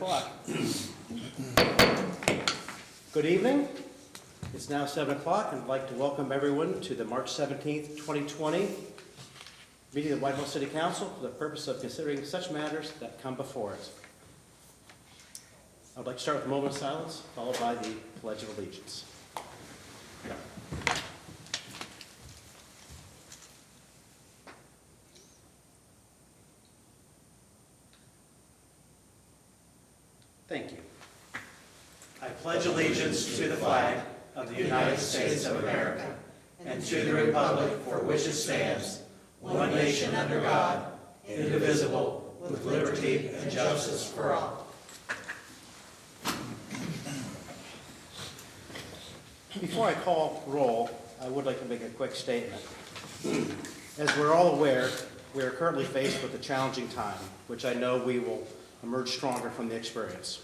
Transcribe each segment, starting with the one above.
o'clock. Good evening. It's now 7 o'clock, and I'd like to welcome everyone to the March 17th, 2020 meeting of the Whitehall City Council for the purpose of considering such matters that come before it. I'd like to start with a moment of silence, followed by the Pledge of Allegiance. Thank you. I pledge allegiance to the flag of the United States of America and to the republic for which it stands, one nation under God, indivisible, with liberty and justice for all. Before I call roll, I would like to make a quick statement. As we're all aware, we are currently faced with a challenging time, which I know we will emerge stronger from the experience.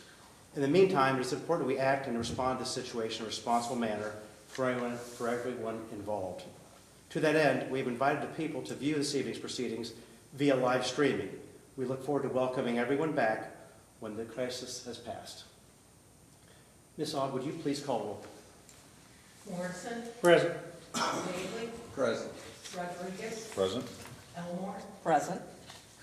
In the meantime, it's important we act and respond to the situation in a responsible manner for everyone involved. To that end, we've invited the people to view this evening's proceedings via live streaming. We look forward to welcoming everyone back when the crisis has passed. Ms. Ogg, would you please call roll? Morrison. Present. Bailey. Present. Rodriguez. Present. Elmore. Present.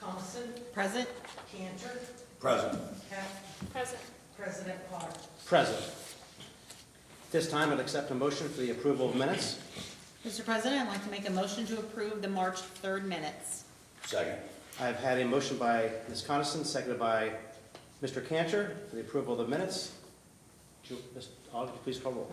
Thompson. Present. Cantor. Present. Heck. Present. President Clark. Present. At this time, I'd accept a motion for the approval of minutes. Mr. President, I'd like to make a motion to approve the March 3rd minutes. Second. I've had a motion by Ms. Coniston, seconded by Mr. Cantor for the approval of the minutes. Ms. Ogg, please call roll.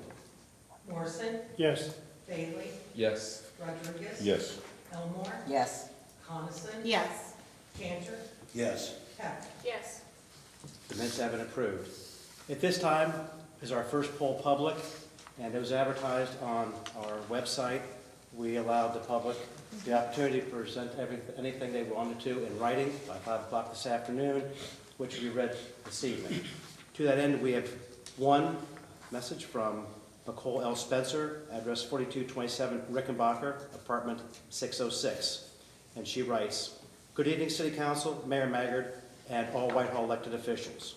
Morrison. Yes. Bailey. Yes. Rodriguez. Yes. Elmore. Yes. Coniston. Yes. Cantor. Yes. Heck. Yes. The minutes have been approved. At this time is our first poll public, and it was advertised on our website. We allowed the public the opportunity to present anything they wanted to in writing by 5 o'clock this afternoon, which will be read this evening. To that end, we have one message from Nicole L. Spencer, address 4227 Rickenbacker, apartment 606. And she writes, "Good evening, City Council, Mayor Maggard, and all Whitehall elected officials.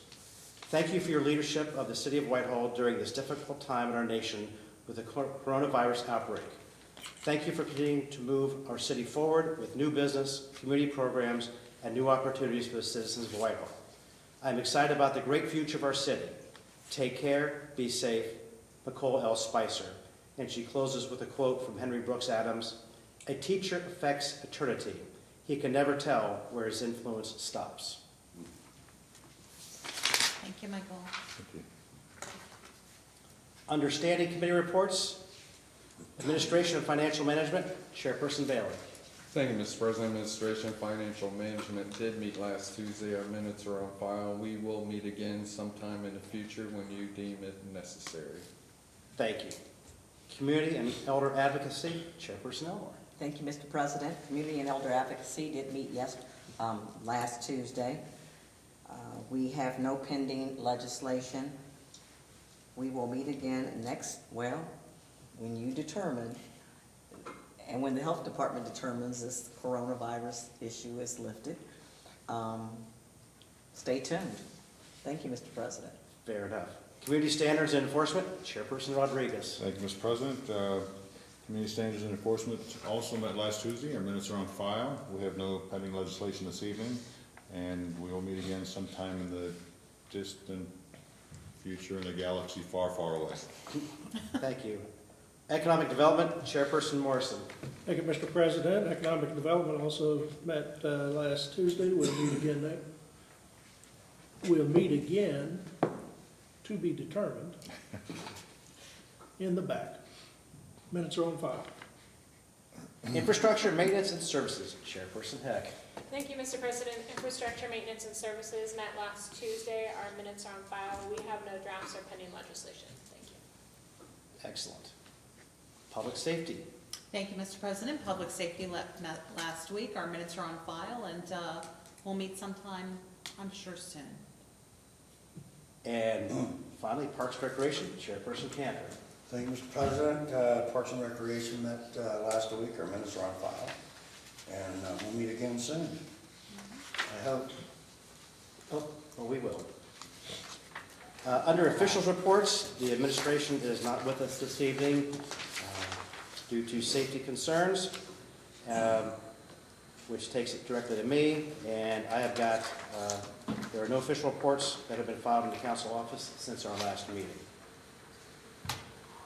Thank you for your leadership of the City of Whitehall during this difficult time in our nation with the coronavirus outbreak. Thank you for continuing to move our city forward with new business, community programs, and new opportunities for the citizens of Whitehall. I'm excited about the great future of our city. Take care, be safe, Nicole L. Spicer." And she closes with a quote from Henry Brooks Adams, "A teacher affects eternity. He can never tell where his influence stops." Thank you, Michael. Understanding committee reports, Administration and Financial Management, Chairperson Bailey. Thank you, Mr. President. Administration and Financial Management did meet last Tuesday. Our minutes are on file. We will meet again sometime in the future when you deem it necessary. Thank you. Community and Elder Advocacy, Chairperson Elmore. Thank you, Mr. President. Community and Elder Advocacy did meet last Tuesday. We have no pending legislation. We will meet again when you determine, and when the health department determines this coronavirus issue is lifted. Stay tuned. Thank you, Mr. President. Fair enough. Community Standards and Enforcement, Chairperson Rodriguez. Thank you, Mr. President. Community Standards and Enforcement also met last Tuesday. Our minutes are on file. We have no pending legislation this evening, and we will meet again sometime in the distant future in a galaxy far, far away. Thank you. Economic Development, Chairperson Morrison. Thank you, Mr. President. Economic Development also met last Tuesday. We'll meet again to be determined in the back. Minutes are on file. Infrastructure, Maintenance, and Services, Chairperson Heck. Thank you, Mr. President. Infrastructure, Maintenance, and Services met last Tuesday. Our minutes are on file. We have no drafts or pending legislation. Thank you. Excellent. Public Safety. Thank you, Mr. President. Public Safety met last week. Our minutes are on file, and we'll meet sometime, I'm sure, soon. And finally, Parks and Recreation, Chairperson Cantor. Thank you, Mr. President. Parks and Recreation met last week. Our minutes are on file. And we'll meet again soon. I hope. Oh, well, we will. Under officials' reports, the administration is not with us this evening due to safety concerns, which takes it directly to me. And I have got, there are no official reports that have been filed in the council office since our last meeting.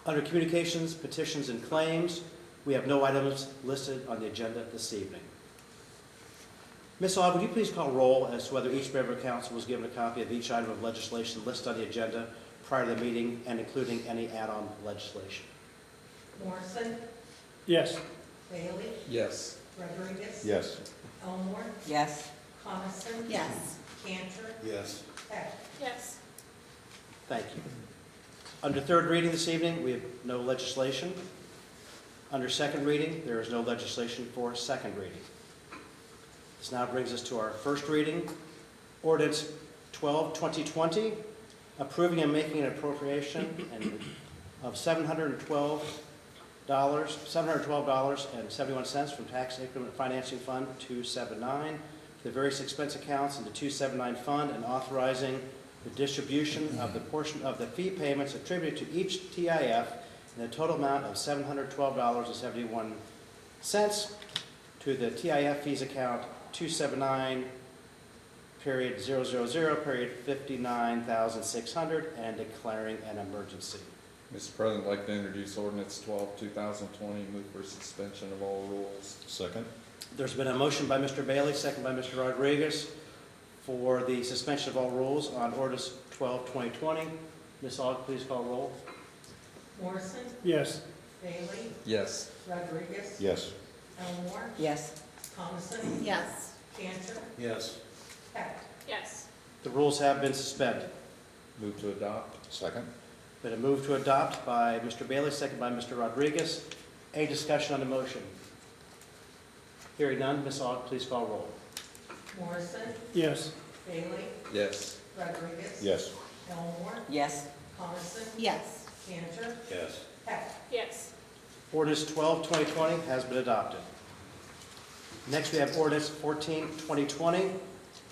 Under communications, petitions, and claims, we have no items listed on the agenda this evening. Ms. Aug, would you please call roll as to whether each member of council was given a copy of each item of legislation listed on the agenda prior to the meeting and including any add-on legislation? Morrison, Yes. Bailey, Yes. Rodriguez. Yes. Elmore, Yes. Coniston. Yes. Cantor, Yes. Heck. Yes. Thank you. Under third reading this evening, we have no legislation. Under second reading, there is no legislation for second reading. This now brings us to our first reading. Ordinance 12-2020, approving and making an appropriation of $712.71 from Tax Increment Financing Fund 279 to the various expense accounts in the 279 fund and authorizing the distribution of the portion of the fee payments attributed to each TIF in a total amount of $712.71 to the TIF fees account 279 period 000 period 59,600 and declaring an emergency. Mr. President, I'd like to introduce ordinance 12/2020, move for suspension of all rules. Second? There's been a motion by Mr. Bailey, second by Mr. Rodriguez for the suspension of all rules on ordinance 12-2020. Ms. Aug, please call roll. Morrison, Yes. Bailey, Yes. Rodriguez. Yes. Elmore, Yes. Coniston. Yes. Cantor, Yes. Heck. Yes. The rules have been suspended. Move to adopt. Second? Been a move to adopt by Mr. Bailey, second by Mr. Rodriguez. Any discussion on the motion? Hearing none, Ms. Aug, please call roll. Morrison, Yes. Bailey, Yes. Rodriguez. Yes. Elmore, Yes. Coniston. Yes. Cantor, Yes. Heck. Yes. Ordinance 12-2020 has been adopted. Next, we have ordinance 14-2020,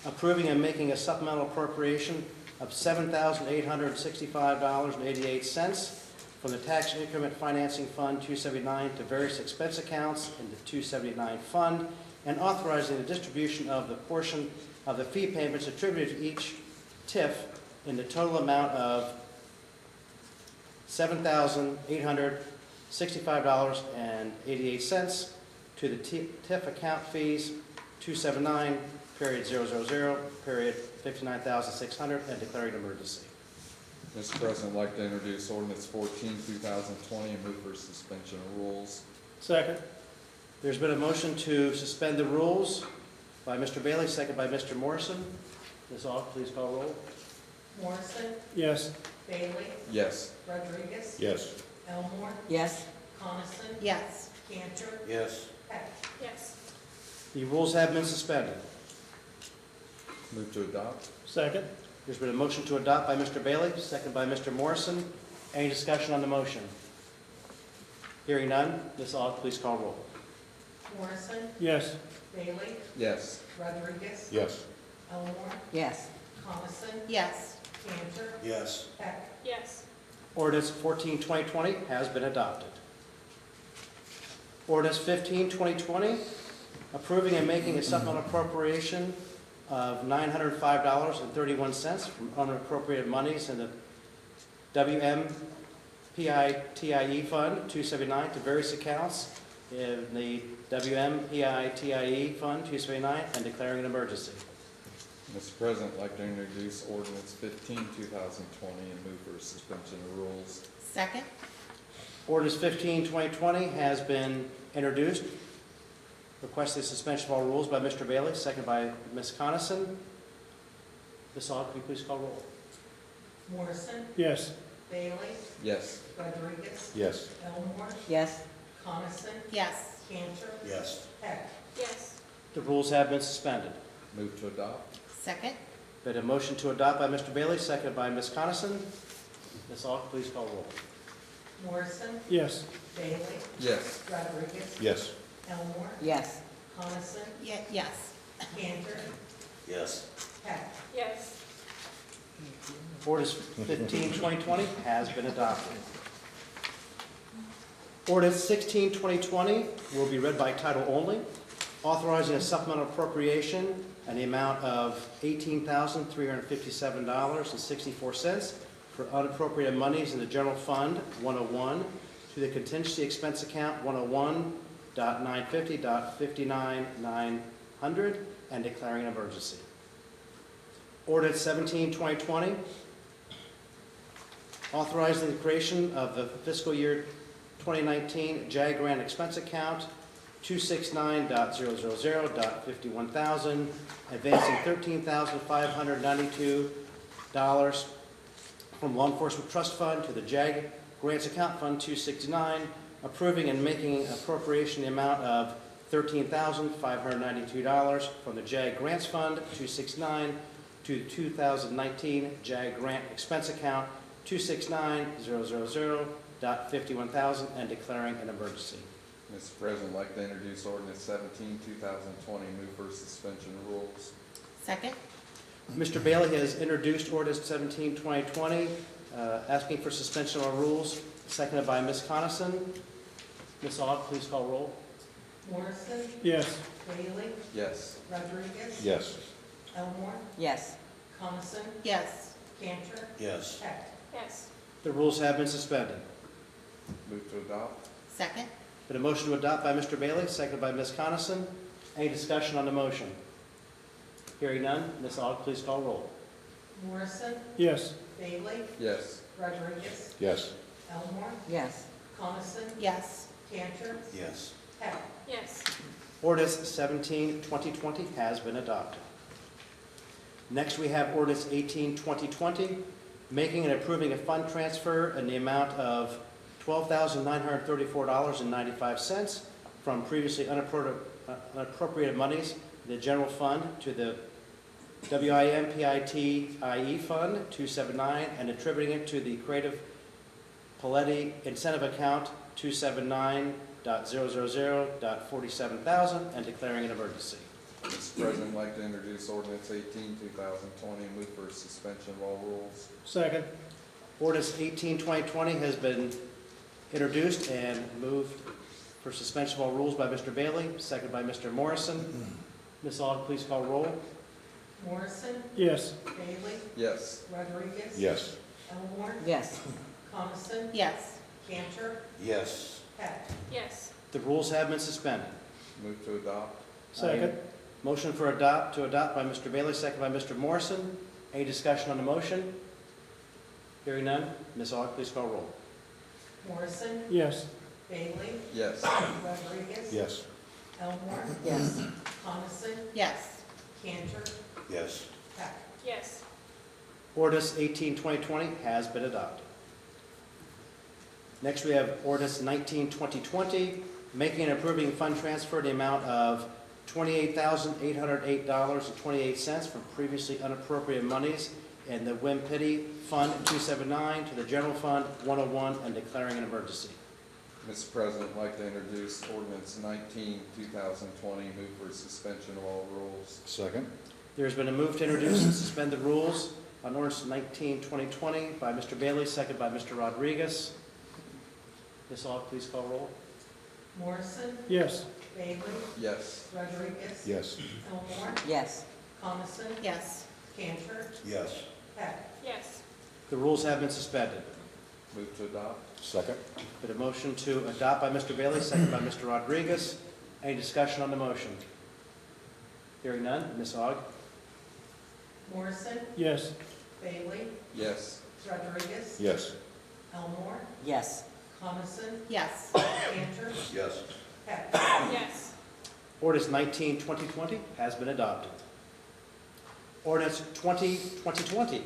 approving and making a supplemental appropriation of $7,865.88 from the Tax Increment Financing Fund 279 to various expense accounts in the 279 fund, and authorizing the distribution of the portion of the fee payments attributed to each TIF in the total amount of $7,865.88 to the TIF account fees 279 period 000 period 59,600 and declaring an emergency. Mr. President, I'd like to introduce ordinance 14/2020, and move for suspension of rules. Second. There's been a motion to suspend the rules by Mr. Bailey, second by Mr. Morrison. Ms. Aug, please call roll. Morrison, Yes. Bailey, Yes. Rodriguez. Yes. Elmore, Yes. Coniston. Yes. Cantor, Yes. Heck. Yes. The rules have been suspended. Move to adopt. Second. There's been a motion to adopt by Mr. Bailey, second by Mr. Morrison. Any discussion on the motion? Hearing none, Ms. Aug, please call roll. Morrison, Yes. Bailey, Yes. Rodriguez. Yes. Elmore, Yes. Coniston. Yes. Cantor, Yes. Heck. Yes. Ordinance 14-2020 has been adopted. Ordinance 15-2020, approving and making a supplemental appropriation of $905.31 from unappropriated monies in the WMPITIE Fund 279 to various accounts in the WMPITIE Fund 279 and declaring an emergency. Mr. President, I'd like to introduce ordinance 15/2020, and move for suspension of rules. Second. Ordinance 15-2020 has been introduced. Requested suspension of all rules by Mr. Bailey, second by Ms. Coniston. Ms. Aug, can you please call roll? Morrison, Yes. Bailey, Yes. Rodriguez. Yes. Elmore, Yes. Coniston. Yes. Cantor, Yes. Heck. Yes. The rules have been suspended. Move to adopt. Second. Been a motion to adopt by Mr. Bailey, second by Ms. Coniston. Ms. Aug, please call roll. Morrison, Yes. Bailey, Yes. Rodriguez. Yes. Elmore, Yes. Coniston. Yes. Cantor, Yes. Heck. Yes. Ordinance 15, 2020 has been adopted. Ordinance 16, 2020 will be read by title only, authorizing a supplemental appropriation in the amount of $18,357.64 for unappropriated monies in the General Fund 101 to the Contingency Expense Account 101.950.59900 and declaring an emergency. Ordinance 17, 2020, authorizing the creation of the fiscal year 2019 JAG Grant Expense Account 269.000.51,000, advancing $13,592 from Law Enforcement Trust Fund to the JAG Grants Account Fund 269, approving and making an appropriation in the amount of $13,592 from the JAG Grants Fund 269 to 2019 JAG Grant Expense Account 269.000.51,000 and declaring an emergency. Mr. President, I'd like to introduce ordinance 17, 2020, move for suspension of rules. Second? Mr. Bailey has introduced ordinance 17, 2020, asking for suspension of rules, seconded by Ms. Coniston. Ms. Aug, please call roll. Morrison, Yes. Bailey, Yes. Rodriguez. Yes. Elmore, Yes. Coniston, Yes. Cantor, Yes. Heck. Yes. The rules have been suspended. Move to adopt. Second? Been a motion to adopt by Mr. Bailey, seconded by Ms. Coniston. Any discussion on the motion? Hearing none, Ms. Aug, please call roll. Morrison, Yes. Bailey, Yes. Rodriguez, Yes. Elmore, Yes. Coniston, Yes. Cantor, Yes. Heck. Yes. Ordinance 17, 2020 has been adopted. Next, we have ordinance 18, 2020, making and approving a fund transfer in the amount of $12,934.95 from previously unappropriated monies in the general fund to the WIMPITIE Fund 279 and attributing it to the Creative Paletti Incentive Account 279.000.47,000 and declaring an emergency. Mr. President, I'd like to introduce ordinance 18, 2020, move for suspension of all rules. Second. Ordinance 18, 2020 has been introduced and moved for suspension of all rules by Mr. Bailey, seconded by Mr. Morrison. Ms. Aug, please call roll. Morrison, Yes. Bailey, Yes. Rodriguez. Yes. Elmore, Yes. Coniston, Yes. Cantor, Yes. Heck. Yes. The rules have been suspended. Move to adopt. Second. Motion to adopt by Mr. Bailey, seconded by Mr. Morrison. Any discussion on the motion? Hearing none, Ms. Aug, please call roll. Morrison, Yes. Bailey, Yes. Rodriguez. Yes. Elmore, Yes. Coniston, Yes. Cantor, Yes. Heck. Yes. Ordinance 18, 2020 has been adopted. Next, we have ordinance 19, 2020, making and approving fund transfer in the amount of $28,808.28 from previously unappropriated monies in the WIMPITIE Fund 279 to the General Fund 101 and declaring an emergency. Mr. President, I'd like to introduce ordinance 19, 2020, move for suspension of all rules. Second. There's been a move to introduce and suspend the rules on ordinance 19, 2020 by Mr. Bailey, seconded by Mr. Rodriguez. Ms. Aug, please call roll. Morrison, Yes. Bailey, Yes. Rodriguez. Yes. Elmore, Yes. Coniston, Yes. Cantor, Yes. Heck. Yes. The rules have been suspended. Move to adopt. Second. Been a motion to adopt by Mr. Bailey, seconded by Mr. Rodriguez. Any discussion on the motion? Hearing none, Ms. Aug. Morrison, Yes. Bailey, Yes. Rodriguez. Yes. Elmore, Yes. Coniston, Yes. Cantor, Yes. Heck. Yes. Ordinance 19, 2020 has been adopted. Ordinance 20, 2020.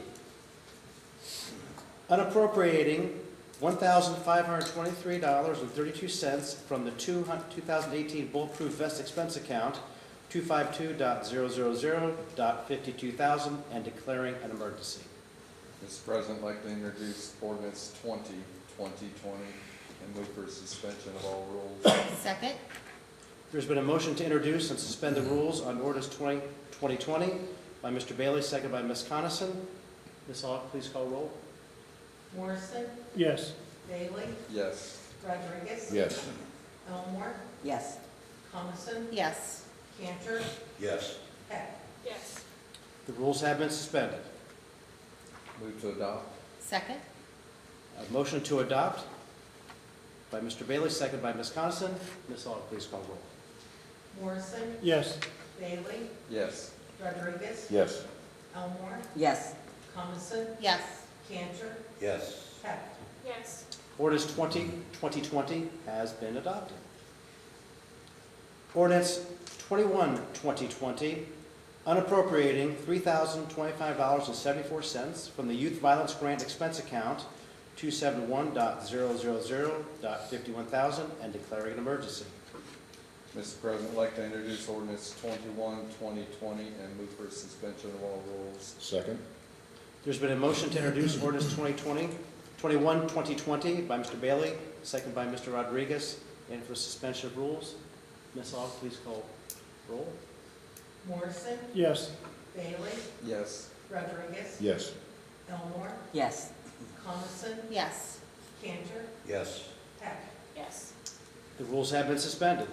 Unappropriating $1,523.32 from the 2018 Bulletproof Vest Expense Account 252.000.52,000 and declaring an emergency. Mr. President, I'd like to introduce ordinance 20, 2020, and move for suspension of all rules. Second? There's been a motion to introduce and suspend the rules on ordinance 20, 2020 by Mr. Bailey, seconded by Ms. Coniston. Ms. Aug, please call roll. Morrison, Yes. Bailey, Yes. Rodriguez. Yes. Elmore, Yes. Coniston, Yes. Cantor, Yes. Heck. Yes. The rules have been suspended. Move to adopt. Second? A motion to adopt by Mr. Bailey, second by Ms. Coniston. Ms. Aug, please call roll. Morrison, Yes. Bailey, Yes. Rodriguez. Yes. Elmore, Yes. Coniston, Yes. Cantor, Yes. Heck. Yes. Ordinance 2020 has been adopted. Ordinance 21-2020, unappropriating $3,025.74 from the Youth Violence Grant Expense Account 271.000.51,000 and declaring an emergency. Mr. President, I'd like to introduce ordinance 21-2020 and move for suspension of all rules. Second? There's been a motion to introduce ordinance 21-2020 by Mr. Bailey, second by Mr. Rodriguez, and for suspension of rules. Ms. Aug, please call roll. Morrison, Yes. Bailey, Yes. Rodriguez. Yes. Elmore, Yes. Coniston, Yes. Cantor, Yes. Heck. Yes. The rules have been suspended.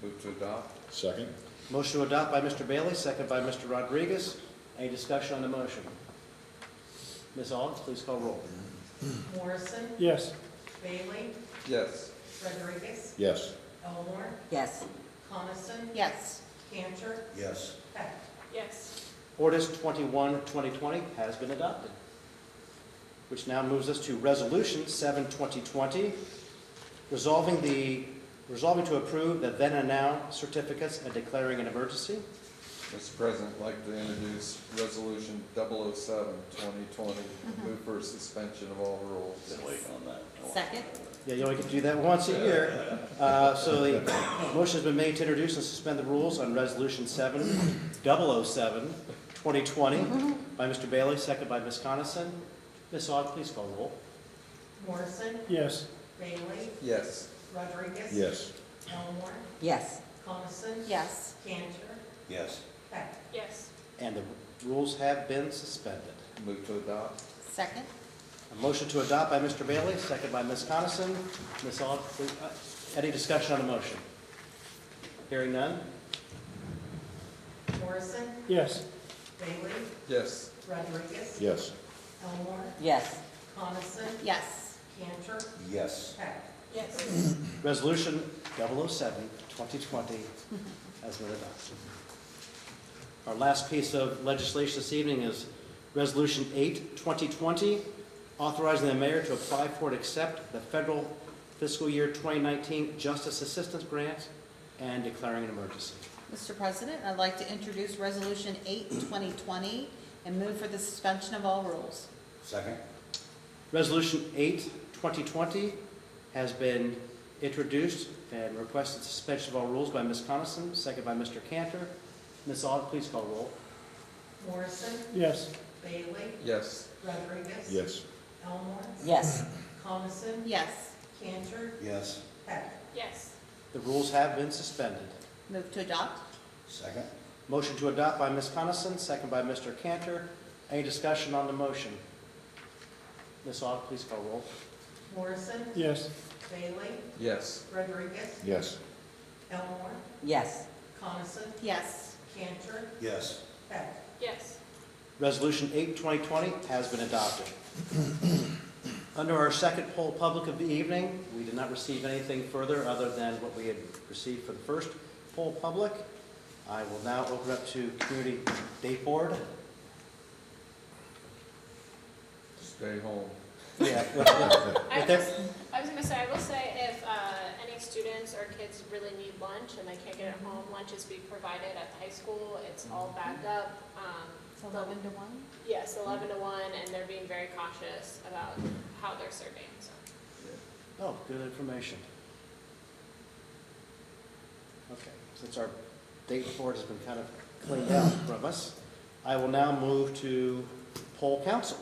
Move to adopt. Second? Motion to adopt by Mr. Bailey, second by Mr. Rodriguez. Any discussion on the motion? Ms. Aug, please call roll. Morrison, Yes. Bailey, Yes. Rodriguez. Yes. Elmore, Yes. Coniston, Yes. Cantor, Yes. Heck. Yes. Ordinance 21-2020 has been adopted, which now moves us to Resolution 7-2020, resolving to approve the then and now certificates and declaring an emergency. Mr. President, I'd like to introduce resolution 007-2020 and move for suspension of all rules. Second? Yeah, you only get to do that once a year. So the motion has been made to introduce and suspend the rules on Resolution 7-007-2020 by Mr. Bailey, second by Ms. Coniston. Ms. Aug, please call roll. Morrison, Yes. Bailey, Yes. Rodriguez. Yes. Elmore, Yes. Coniston, Yes. Cantor, Yes. Heck. Yes. And the rules have been suspended. Move to adopt. Second? A motion to adopt by Mr. Bailey, second by Ms. Coniston. Ms. Aug, please, any discussion on the motion? Hearing none? Morrison, Yes. Bailey, Yes. Rodriguez. Yes. Elmore, Yes. Coniston, Yes. Cantor, Yes. Heck. Yes. Resolution 007-2020 has been adopted. Our last piece of legislation this evening is Resolution 8-2020, authorizing the mayor to apply for and accept the federal fiscal year 2019 Justice Assistance Grant and declaring an emergency. Mr. President, I'd like to introduce Resolution 8-2020 and move for the suspension of all rules. Second? Resolution 8-2020 has been introduced and requested suspension of all rules by Ms. Coniston, second by Mr. Cantor. Ms. Aug, please call roll. Morrison, Yes. Bailey, Yes. Rodriguez. Yes. Elmore, Yes. Coniston, Yes. Cantor, Yes. Heck. Yes. The rules have been suspended. Move to adopt? Second? Motion to adopt by Ms. Coniston, second by Mr. Cantor. Any discussion on the motion? Ms. Aug, please call roll. Morrison, Yes. Bailey, Yes. Rodriguez. Yes. Elmore, Yes. Coniston, Yes. Cantor, Yes. Heck. Yes. Resolution 8-2020 has been adopted. Under our second poll public of the evening, we did not receive anything further other than what we had received for the first poll public. I will now open up to Community Date Board. Stay home. Yeah. I If there- was gonna say, I will say if any students or kids really need lunch and they can't get it at home, lunch is being provided at the high school. It's all backed up. It's 11 to 1? Yes, 11 to 1, and they're being very cautious about how they're serving, so. Oh, good information. Okay, since our date board has been kind of cleaned out from us, I will now move to poll council.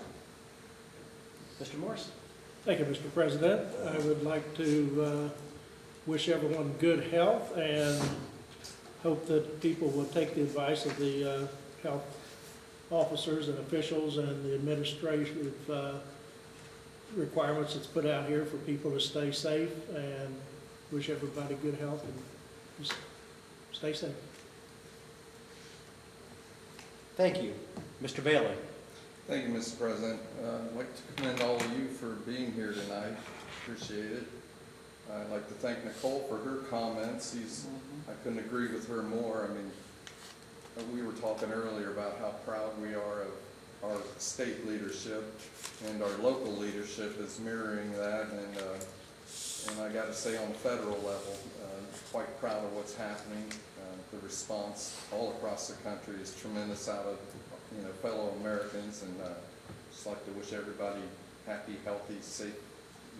Mr. Morrison. Thank you, Mr. President. I would like to wish everyone good health and hope that people will take the advice of the health officers and officials and the administrative requirements that's put out here for people to stay safe, and wish everybody good health and just stay safe. Thank you. Mr. Bailey? Thank you, Mr. President. I'd like to commend all of you for being here tonight. Appreciate it. I'd like to thank Nicole for her comments. I couldn't agree with her more. I mean, we were talking earlier about how proud we are of our state leadership, and our local leadership is mirroring that. And I got to say, on the federal level, quite proud of what's happening. The response all across the country is tremendous out of fellow Americans, and just like to wish everybody happy, healthy, safe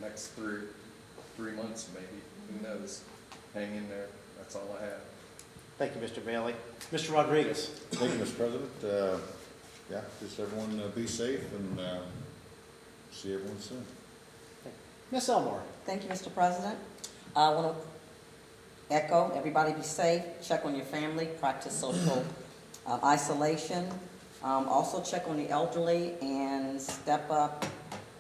next three months maybe. Who knows? Hang in there. That's all I have. Thank you, Mr. Bailey. Mr. Rodriguez? Thank you, Mr. President. Yeah, just everyone be safe and see everyone soon. Ms. Elmore? Thank you, Mr. President. I want to echo, everybody be safe, check on your family, practice social isolation. Also check on the elderly and step up,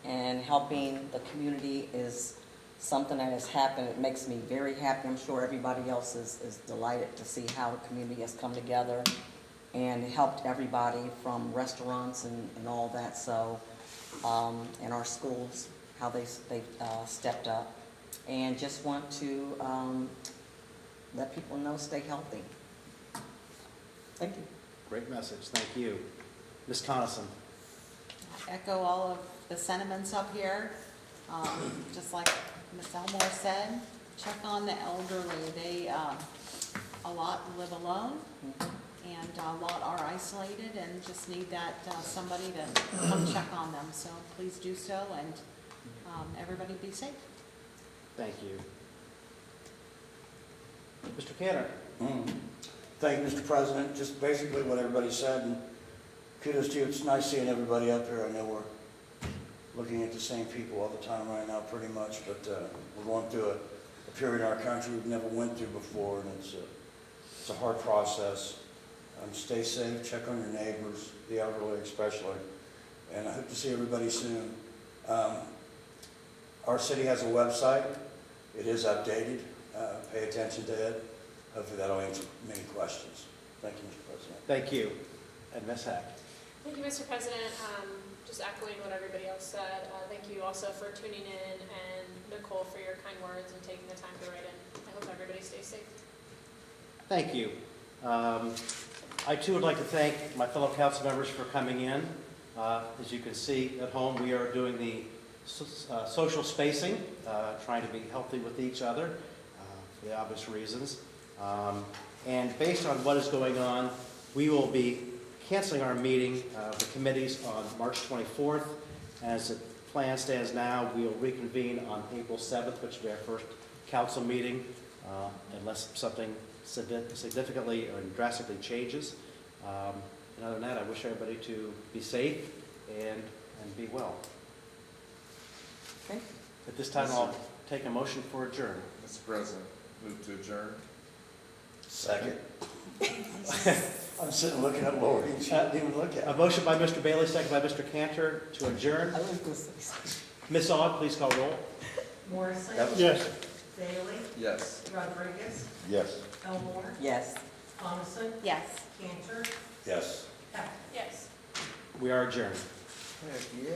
and helping the community is something that has happened. It makes me very happy. I'm sure everybody else is delighted to see how the community has come together and helped everybody from restaurants and all that. So, in our schools, how they've stepped up. And just want to let people know, stay healthy. Thank you. Great message. Thank you. Ms. Coniston? Echo all of the sentiments up here. Just like Ms. Elmore said, check on the elderly. They, a lot live alone, and a lot are isolated and just need that somebody to come check on them. So please do so, and everybody be safe. Thank you. Mr. Cantor? Thank you, Mr. President. Just basically what everybody said, and kudos to you. It's nice seeing everybody up here. I know we're looking at the same people all the time right now, pretty much, but we're going through a period in our country we've never went through before, and it's a hard process. Stay safe, check on your neighbors, the elderly especially, and I hope to see everybody soon. Our city has a website. It is updated. Pay attention to it. Hopefully that'll answer many questions. Thank you, Mr. President. Thank you. And Ms. Hack? Thank you, Mr. President. Just echoing what everybody else said. Thank you also for tuning in, and Nicole for your kind words and taking the time to write in. I hope everybody stays safe. Thank you. I too would like to thank my fellow council members for coming in. As you can see at home, we are doing the social spacing, trying to be healthy with each other for the obvious reasons. And based on what is going on, we will be canceling our meeting of the committees on March 24th. As the plan stands now, we will reconvene on April 7th, which will be our first council meeting, unless something significantly or drastically changes. And other than that, I wish everybody to be safe and be well. Okay. At this time, I'll take a motion for adjourn. Mr. President, move to adjourn. Second. I'm sitting looking at Lori, and she didn't even look at A me. motion by Mr. Bailey, second by Mr. Cantor to adjourn. I was going to say something. Ms. Aug, please call roll. Morrison. Yes. Bailey. Yes. Rodriguez. Yes. Elmore. Yes. Coniston. Yes. Cantor. Yes. Heck. Yes. We are adjourned. Heck, yeah.